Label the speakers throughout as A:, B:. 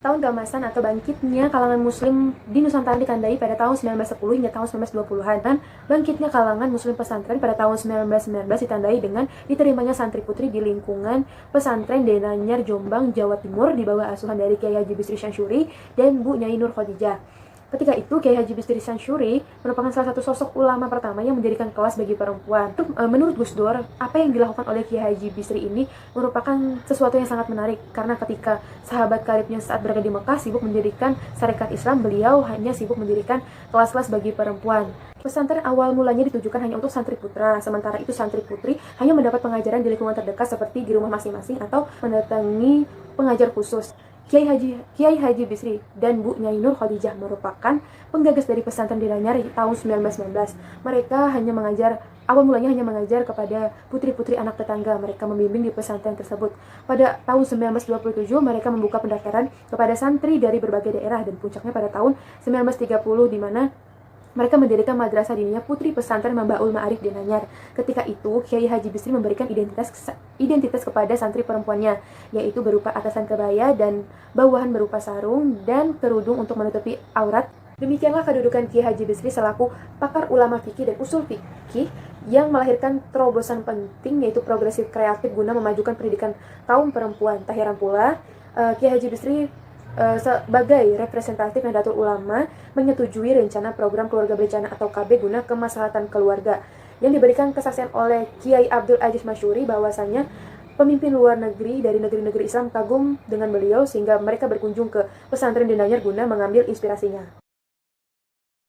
A: Tahun keemasan atau bangkitnya kalangan muslim di Nusantara ditandai pada tahun 1910 hingga tahun 1920-an, dan bangkitnya kalangan muslim pesantren pada tahun 1919 ditandai dengan diterimanya santri putri di lingkungan pesantren Denanyar, Jombang, Jawa Timur di bawah asuhan dari Kiai Haji Bisri Syansyuri dan Bu Nyai Nur Khadijah. Ketika itu, Kiai Haji Bisri Syansyuri merupakan salah satu sosok ulama pertama yang mendirikan kelas bagi perempuan. Menurut Gus Dur, apa yang dilakukan oleh Kiai Haji Bisri ini merupakan sesuatu yang sangat menarik, karena ketika sahabat karibnya saat berada di Mekah sibuk mendirikan syarikat Islam, beliau hanya sibuk mendirikan kelas-kelas bagi perempuan. Pesantren awal mulanya ditujukan hanya untuk santri putra, sementara itu santri putri hanya mendapat pengajaran di lingkungan terdekat seperti di rumah masing-masing atau mendatangi pengajar khusus. Kiai Haji Bisri dan Bu Nyai Nur Khadijah merupakan penggagas dari pesantren di Denanyar tahun 1919. Mereka awal mulanya hanya mengajar kepada putri-putri anak tetangga. Mereka membimbing di pesantren tersebut. Pada tahun 1927 mereka membuka pendaftaran kepada santri dari berbagai daerah, dan puncaknya pada tahun 1930 di mana mereka mendirikan madrasah diniyah Putri Pesantren Mambaul Ma'arif Denanyar. Ketika itu, Kiai Haji Bisri memberikan identitas kepada santri perempuannya, yaitu berupa atasan kebaya dan bawahan berupa sarung dan kerudung untuk menutupi aurat. Demikianlah kedudukan Kiai Haji Bisri selaku pakar ulama fikih dan usul fikih yang melahirkan terobosan penting, yaitu progresif kreatif guna memajukan pendidikan kaum perempuan. Tak heran pula Kiai Haji Bisri sebagai representatif Nahdlatul Ulama menyetujui rencana program keluarga berencana atau KB guna kemaslahatan keluarga, yang diberikan kesaksian oleh Kiai Abdul Aziz Masyuri bahwasanya pemimpin luar negeri dari negeri-negeri Islam kagum dengan beliau sehingga mereka berkunjung ke pesantren Denanyar guna mengambil inspirasinya.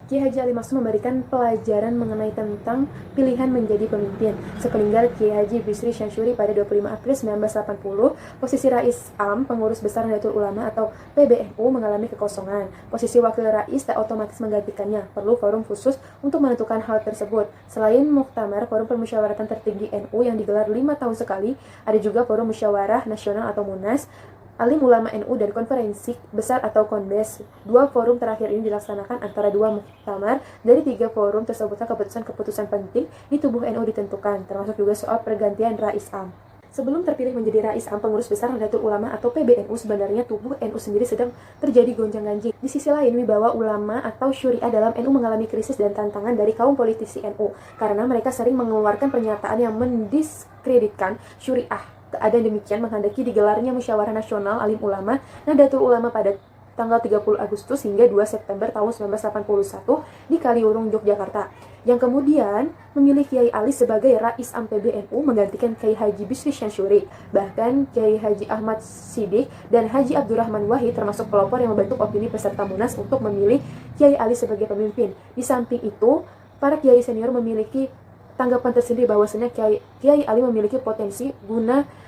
A: Kiai Haji Ali Maksum memberikan pelajaran mengenai tentang pilihan menjadi pemimpin. Sepeninggal Kiai Haji Bisri Syansyuri pada 25 April 1980, posisi Rais Am, pengurus besar Nahdlatul Ulama atau PBNU, mengalami kekosongan. Posisi Wakil Rais tak otomatis menggantikannya. Perlu forum khusus untuk menentukan hal tersebut. Selain Muktamar, forum permusyawaratan tertinggi NU yang digelar 5 tahun sekali, ada juga forum musyawarah nasional atau Munas, Alim Ulama NU, dan konferensi besar atau Konbes. Dua forum terakhir ini dilaksanakan antara dua muktamar. Dari 3 forum tersebutlah keputusan-keputusan penting di tubuh NU ditentukan, termasuk juga soal pergantian Rais Am. Sebelum terpilih menjadi Rais Am, pengurus besar Nahdlatul Ulama atau PBNU, sebenarnya tubuh NU sendiri sedang terjadi gonjang-ganjing. Di sisi lain, wibawa ulama atau syuriah dalam NU mengalami krisis dan tantangan dari kaum politisi NU, karena mereka sering mengeluarkan pernyataan yang mendiskreditkan syuriah. Keadaan demikian menghendaki digelarnya musyawarah nasional Alim Ulama Nahdlatul Ulama pada tanggal 30 Agustus hingga 2 September tahun 1981 di Kaliurung, Yogyakarta, yang kemudian memilih Kiai Ali sebagai Rais Am PBNU menggantikan Kiai Haji Bisri Syansyuri. Bahkan Kiai Haji Ahmad Siddiq dan Haji Abdurrahman Wahid termasuk pelopor yang membentuk opini peserta Munas untuk memilih Kiai Ali sebagai pemimpin. Di samping itu, para kiai senior memiliki tanggapan tersendiri bahwasanya Kiai Ali memiliki potensi guna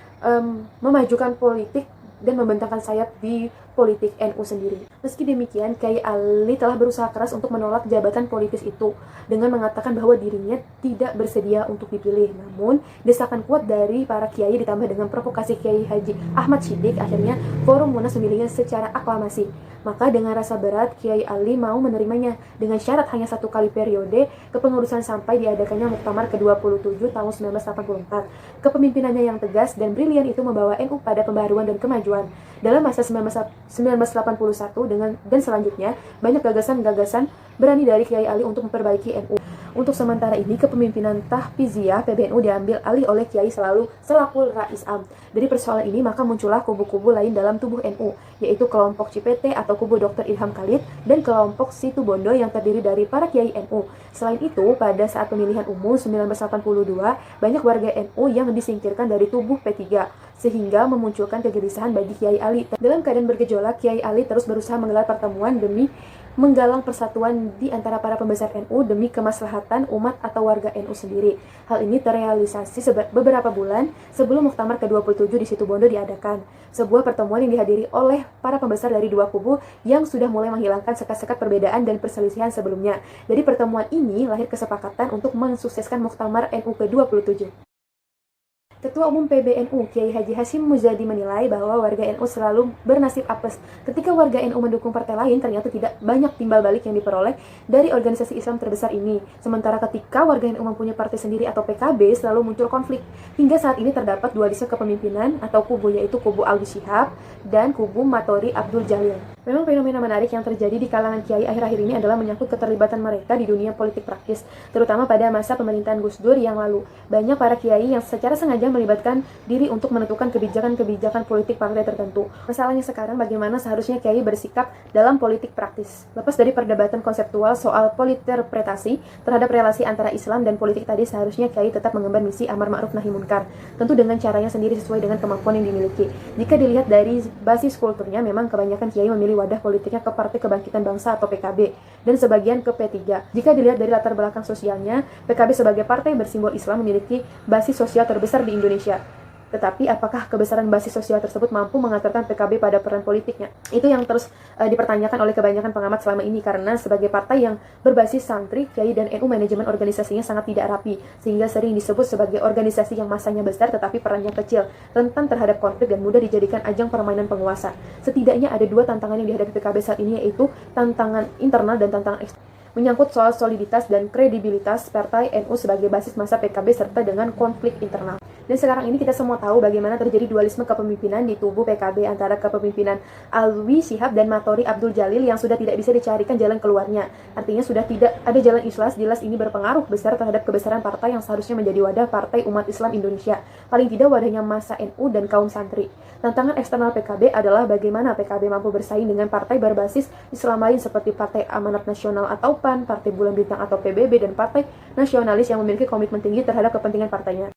A: memajukan politik dan membentangkan sayap di politik NU sendiri. Meski demikian, Kiai Ali telah berusaha keras untuk menolak jabatan politis itu dengan mengatakan bahwa dirinya tidak bersedia untuk dipilih. Namun, desakan kuat dari para kiai ditambah dengan provokasi Kiai Haji Ahmad Siddiq, akhirnya forum Munas memilihnya secara aklamasi. Maka dengan rasa berat, Kiai Ali mau menerimanya dengan syarat hanya 1 kali periode kepengurusan sampai diadakannya Muktamar ke-27 tahun 1984. Kepemimpinannya yang tegas dan brilian itu membawa NU pada pembaruan dan kemajuan. Dalam masa 1981 dan selanjutnya, banyak gagasan-gagasan berani dari Kiai Ali untuk memperbaiki NU. Untuk sementara ini, kepemimpinan Tahfiziyah PBNU diambil alih oleh Kiai selaku Rais Am. Dari persoalan ini, maka muncullah kubu-kubu lain dalam tubuh NU, yaitu kelompok Cipete atau kubu Dr. Ilham Khalid dan kelompok Situbondo yang terdiri dari para Kiai NU. Selain itu, pada saat pemilihan umum 1982, banyak warga NU yang disingkirkan dari tubuh P3, sehingga memunculkan kegelisahan bagi Kiai Ali. Dalam keadaan bergejolak, Kiai Ali terus berusaha menggelar pertemuan demi menggalang persatuan di antara para pembesar NU demi kemaslahatan umat atau warga NU sendiri. Hal ini terrealisasi beberapa bulan sebelum Muktamar ke-27 di Situbondo diadakan. Sebuah pertemuan yang dihadiri oleh para pembesar dari dua kubu yang sudah mulai menghilangkan sekat-sekat perbedaan dan perselisihan sebelumnya. Dari pertemuan ini lahir kesepakatan untuk mensukseskan Muktamar NU ke-27. Ketua Umum PBNU, Kiai Haji Hashim Muzadi menilai bahwa warga NU selalu bernasib apes ketika warga NU mendukung partai lain ternyata tidak banyak timbal balik yang diperoleh dari organisasi Islam terbesar ini. Sementara ketika warga NU mempunyai partai sendiri atau PKB selalu muncul konflik. Hingga saat ini terdapat dualisme kepemimpinan atau kubu, yaitu kubu Alwi Shihab dan kubu Matori Abdul Jalil. Memang fenomena menarik yang terjadi di kalangan kiai akhir-akhir ini adalah menyangkut keterlibatan mereka di dunia politik praktis, terutama pada masa pemerintahan Gus Dur yang lalu. Banyak para kiai yang secara sengaja melibatkan diri untuk menentukan kebijakan-kebijakan politik partai tertentu. Masalahnya sekarang bagaimana seharusnya kiai bersikap dalam politik praktis. Lepas dari perdebatan konseptual soal politerpretasi terhadap relasi antara Islam dan politik tadi, seharusnya kiai tetap mengemban misi amar ma'ruf nahi munkar, tentu dengan caranya sendiri sesuai dengan kemampuan yang dimiliki. Jika dilihat dari basis kulturnya, memang kebanyakan kiai memilih wadah politiknya ke Partai Kebangkitan Bangsa atau PKB dan sebagian ke P3. Jika dilihat dari latar belakang sosialnya, PKB sebagai partai bersimbol Islam memiliki basis sosial terbesar di Indonesia. Tetapi apakah kebesaran basis sosial tersebut mampu mengantarkan PKB pada peran politiknya? Itu yang terus dipertanyakan oleh kebanyakan pengamat selama ini, karena sebagai partai yang berbasis santri, kiai dan NU, manajemen organisasinya sangat tidak rapi, sehingga sering disebut sebagai organisasi yang masanya besar tetapi perannya kecil, rentan terhadap konflik dan mudah dijadikan ajang permainan penguasa. Setidaknya ada dua tantangan yang dihadapi PKB saat ini, yaitu tantangan internal dan tantangan eksternal. Menyangkut soal soliditas dan kredibilitas partai NU sebagai basis massa PKB serta dengan konflik internal. Dan sekarang ini kita semua tahu bagaimana terjadi dualisme kepemimpinan di tubuh PKB antara kepemimpinan Alwi Shihab dan Matori Abdul Jalil yang sudah tidak bisa dicarikan jalan keluarnya. Artinya sudah tidak ada jalan ikhlas. Jelas ini berpengaruh besar terhadap kebesaran partai yang seharusnya menjadi wadah partai umat Islam Indonesia. Paling tidak wadahnya massa NU dan kaum santri. Tantangan eksternal PKB adalah bagaimana PKB mampu bersaing dengan partai berbasis Islam lain seperti Partai Amanat Nasional atau PAN, Partai Bulan Bintang atau PBB, dan partai nasionalis yang memiliki komitmen tinggi terhadap kepentingan partainya.